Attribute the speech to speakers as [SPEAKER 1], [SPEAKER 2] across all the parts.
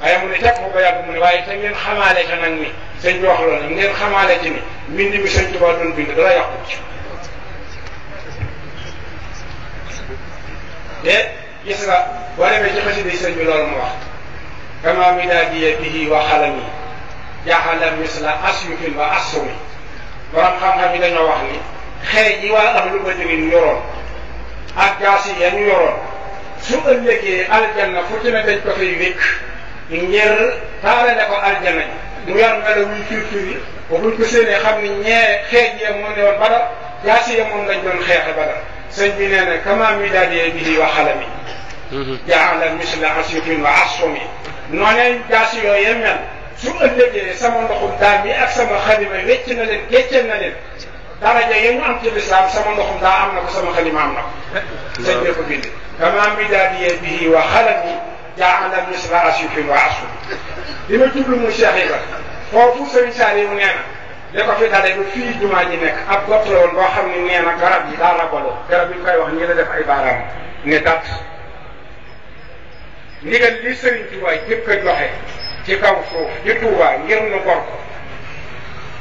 [SPEAKER 1] waaye mu ne teg ko ba yàgg mu ne waaye te ngeen xamaale ca nag ni sëñ bi wax loolu nag ngeen xamaale ci ni mbind mi sëñ Tuubaa doon bind dara yàqu ci te gis nga boo demee ci xasida yi sëñ bi loolu mu wax kama midaadiya bihi wa xalami jaaxala misla asyufin wa asumi borom xam-xam yi dañoo wax ni xeej yi waa ahlu badrin yoroon ak gaas yi ya ñu yoroon su ëllëgee aljanna fu ci ne dañ ko fay wékk ngir taalale ko aljanna mu yor melo wuy firfiri ba buñ ko séenee xam ni ñee xeej yee moo ne woon Badar gaas yi moom lañ doon xeexe Badar sëñ bi nee na kama midaadiya bihi wa xalami jaala misla asyufin wa asumi noonee gaas yooyu mel su ëllëgee sama ndoxum daam yi ak sama xalima wecc na leen gécceel na leen daraja ya ñu am ci lislaam sama ndoxum daa am na ko sama xalima am na ko sëñ bi ko bind kama midaadiya bihi wa xalami jaala misla asyufin wa asumi li ma jublu mu Cheikh Ibra foofu Sëriñ Saaliw nee na li ko fi dalee ba fii jumaa ji nekk ab gott la woon boo xam ne nee na garab yi daa rabaloo garab yi ñu koy wax ñi la def ay baaraam ne dat ndigal li Sëriñ Tuubaa jëkk a joxe ci kaw suuf ci Tuubaa ngir nu gor ko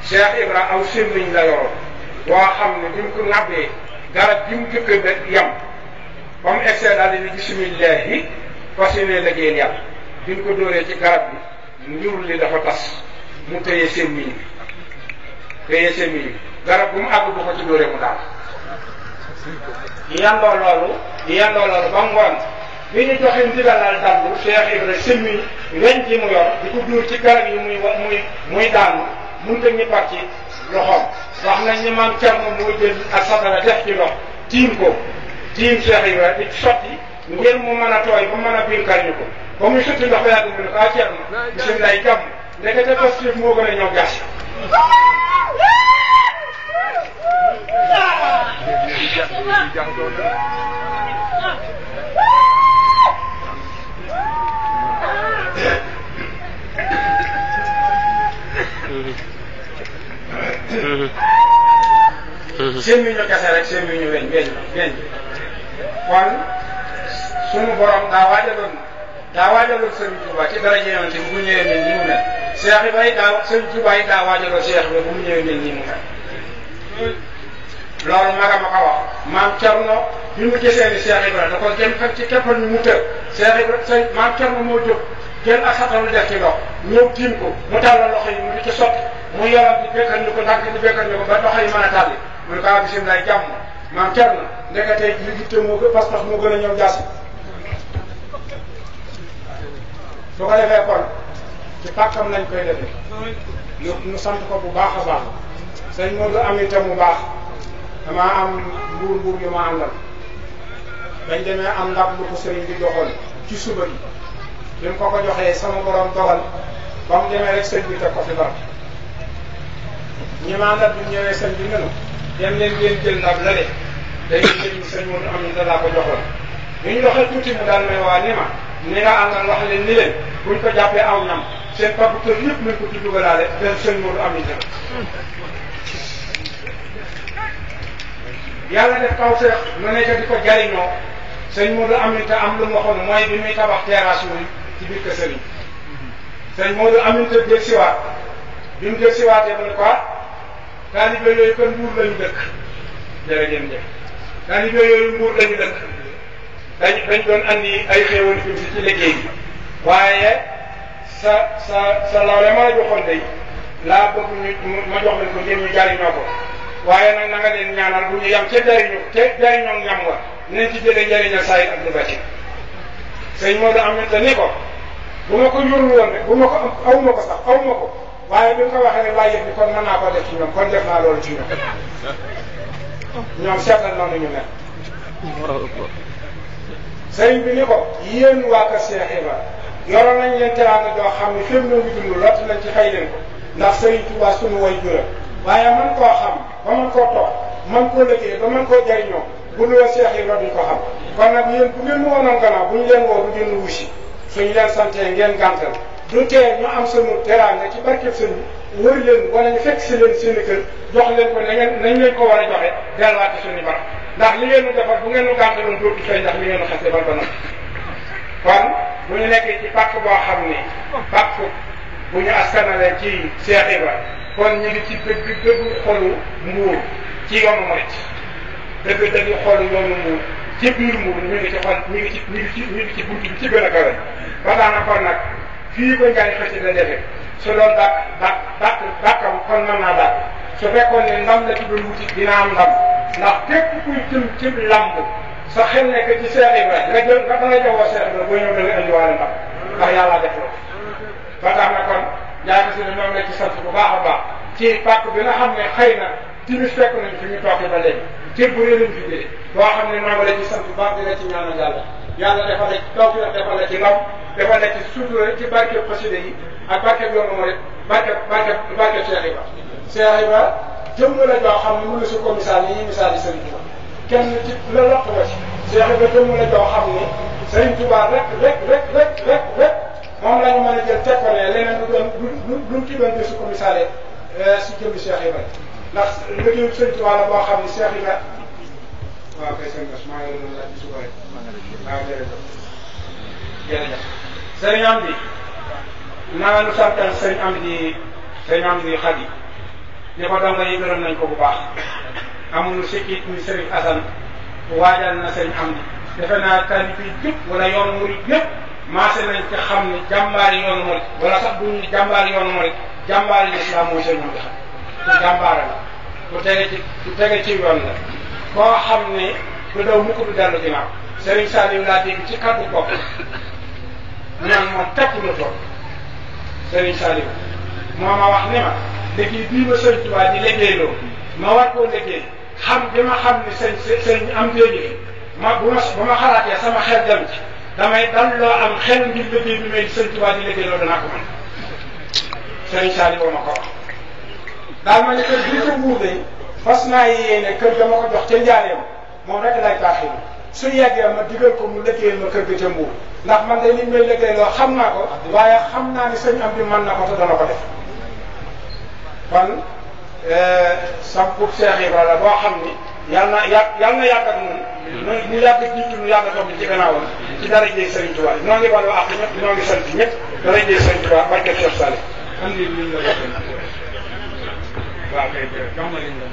[SPEAKER 1] Cheikh Ibra aw sémmiñ la yoroon boo xam ne bi mu ko ŋabbee garab gi mu jëkk a yam ba mu egsee daal di bismillahi fas yéene liggéeyal yàlla bi mu ko dóoree ci garab bi njur li dafa tas mu téye sémmiñ bi garab bu mu àgg bu ko ci dóoree mu daal yandoo loolu ba ngoon bi ñu joxe ndigalal dallu Cheikh Ibra semmi weñ ji mu yor di ko dóor ci garab yi muy daanu mënut a ñëppaat ci loxoom wax nañ ni maam Cerno moo jël ak satala def ci ndox tiim Cheikh Ibra di sotti ngir mu mën a tooy ba mën a binkar ñu ko ba muy sotti ndox ba yàgg mu ne ko Cerno bisimilah jàmm ndekete positif moo gën a ñëw gas semmiñu kese rek semmiñu weñ kon sunu borom daa waajaloon Sëriñ Tuubaa ci dara Yonent bi bu ñëwee mel nii mu mel Cheikh Ibra Sëriñ Tuubaa yi daa waajaloon Cheikh Ibra bu mu ñëwee mel nii mu mel loolu maga ma ko wax maam Cerno bi mu gisee ni Cheikh Ibra da ko jëm fekk ci keppal ñu mu tër Cheikh Ibra maam Cerno moo jóg jël ak xatalu def ci ndox ñëw tiim ko mu tàllal loxo yi mu di ci sotti mu yoram di békkal ñu ko ndànk di békkal ñu ko ba loxo yi mën a tàlli mu ne ko bisimilah jàmm maam Cerno ndekete li gitte moo gën pas-pas moo gën a ñëw jaasi su ko defee kon ci pàkkam lañ koy defee ñu sant ko bu baax a baax sëñ Modou Aminta mu baax damaa am mbuur yu ma àndal bañ demee am ndab lu ko sëriñ bi joxoon ci suba gi bi mu ko joxee sama borom dogal ba mu demee rek sëñ bi teg ko fi barab ñi ma àndal bi ñëwee sëñ bi nenu dem leen ngeen jël ndab lale dañuy jël sëñ Modou Aminta laa ko joxoon bi ñu doxee tuuti mu daal may waa ni ma ni nga àndal wax leen ni leen buñ ko jàppee aw ñam seen pabuteur yëpp nañ ko ci dugalaale del sëñ Modou Aminta yàlla def kaw seex mu nekk di ko jariñoo sëñ Modou Aminta am lu mu waxoon mooy bi muy tabax terrasse yi ci biir kër sëriñ sëñ Modou Aminta jël siwaat bi mu jël siwaatee mu ne ko taalibe yooyu kon Mbuur lañu dëkk jërëjëf taalibe yooyu Mbuur lañu dëkk dañ doon andi ay xéewal fi ci liggéey bi waaye sa lawle ma la joxoon day laa bëgg ma jox leen ko ngeen ñu jariñoo ko waaye nag na nga leen ñaanal bu ñu yam ca jariñoo ñam nga nañ ci jëlee njëriñal saa yi ak lu bati sëñ Modou Aminta ni ko bu ma ko yorul woon rek bu ma ko aw ma ko sax aw ma ko waaye bi nga ko waxee rek laa yëg ni kon mën naa ko def ci ñoom kon def naa loolu ci ñoom ñoom seetal noonu ñu mel sëriñ bi ni ko yéen waa kër Cheikh Ibra yoroon nañ leen teraanga joo xam ne fépp noo ngi dund lott nañ ci fay leen ko ndax sëriñ Tuubaa sunu way jura waaye man koo xam ba man koo toog man koo liggéey ba man koo jariñoo bu lu Cheikh Ibra duñ ko xam kon nag yéen bu ngeen mu woonoon gannaaw bu ñu leen woo du ngeen wusi suñu leen santee ngeen gàntal du tee ñu am sunu teraanga ci barkeb sëñ bi wër leen wala ñu fekk si leen seen kër jox leen ko nañ leen ko war a joxe delluwaat ci suñu barab ndax li ngeen nu defar bu ngeen nu gàntaloon dootu fay ndax li ngeen nu xasee ba nag kon bu ñu nekkee ci pàkk boo xam ni pàkk bu ñu askanale ci Cheikh Ibra kon ñu ngi ci dëgg xolu Mbuur ci yoonu Murit dëgg xolu yoonu Mbuur ci biir Mbuur ñu ngi ci xol ñu ngi ci buntu bi ci gën a kawe ba daana kon nag fii ko Ndiaye xasida defee su doon dàkkam kon mën naa dàkk su fekkoon ne ndam la ci doon wuti dina am ndam ndax képp kuy jëm ci lamb sa xel nekk ci Cheikh Ibrahima nga jël nga dangay joxoo Cheikh Ibrahima boo ñëw da nga indiwaale ndam ndax yàlla def loolu ba tax na kon Ndiaye xasida ñoom la ci sant bu baax a baax ci pàcc bi nga xam ne xëy na timis fekk nañ fi ñu toog ba léegi cër bu rëy lañ fi jëlee boo xam ne noonu la ci sant bu baax dina ci ñaanal yàlla defal la ci tawfiq defal la ci ndam defal la ci sutura ci barke xasida yi ak barke yoonu Murit barke Cheikh Ibrahima Cheikh Ibrahima jëmm la joo xam ne mënu su ko misaal yi ñuy misaal yi Serigne Touba kenn ci la lott nga ci Cheikh Ibrahima jëmm la joo xam ne Serigne Touba rek moom la ñu mën a jël teg ko ne leneen lu ci doon su ko misaalee si jëmmi Cheikh Ibrahima ndax liggéeyu Serigne Touba la boo xam ne Cheikh Ibrahima waaw kay sëñ Bass maa ngi doon laaj ci suba rek waaw jërëjëf sëriñ Amdi naa nu santal sëriñ Amdi Xadi ni ko donga yi gërëm nañ ko bu baax amul sikkit ni sëriñ Asan waajal na sëriñ Amdi defe naa tali bi jëpp wala yoonu murit yëpp maase nañ ci xam ni jàmbaari yoonu murit wala sax bu ñu jàmbaari yoonu murit jàmbaari lislaam mooy sëriñ Amdi Xadi ku jàmbaara la ku tege ci yoon la koo xam ne du daw mukk du dellu ginnaaw Serigne Saliou laa dégg ci kaddu bopp ñaan moom tekk na toog Serigne Saliou moo ma wax ne ma liggéey bii ma Serigne Touba di liggéeyloo ma war koo liggéey xam bi ma xam ne sëñ am déegi ma bu ma xalaatee sama xel dem ci damay dal loo am xel ngir liggéey bi may Serigne Touba di liggéeyloo danaa ko mën Serigne Saliou ma ko wax daal ma ne kër gi ko wuutee fas naa yéene kër ga ma ko jox ca njaareem moom rek lay taaxee su yeggee ma digal ko mu liggéeyal ma kër ga ca Mbuur ndax man de li may liggéey loo xam naa ko waaye xam naa ni sëñ am bi mën na ko te dana ko def kon sampub Cheikh Ibra la boo xam ni yàlla na yàgg ak ñun ñu yàgg jiitu ñu yàgg toog ci gannaawam ci darajey Sëriñ Tuubaa ñoo ngi balu àq ñëpp ñoo ngi sant ñëpp darajey Sëriñ Tuubaa barke Cheikh Saliou am ni liñ la wax waaw kay jox ma liñ la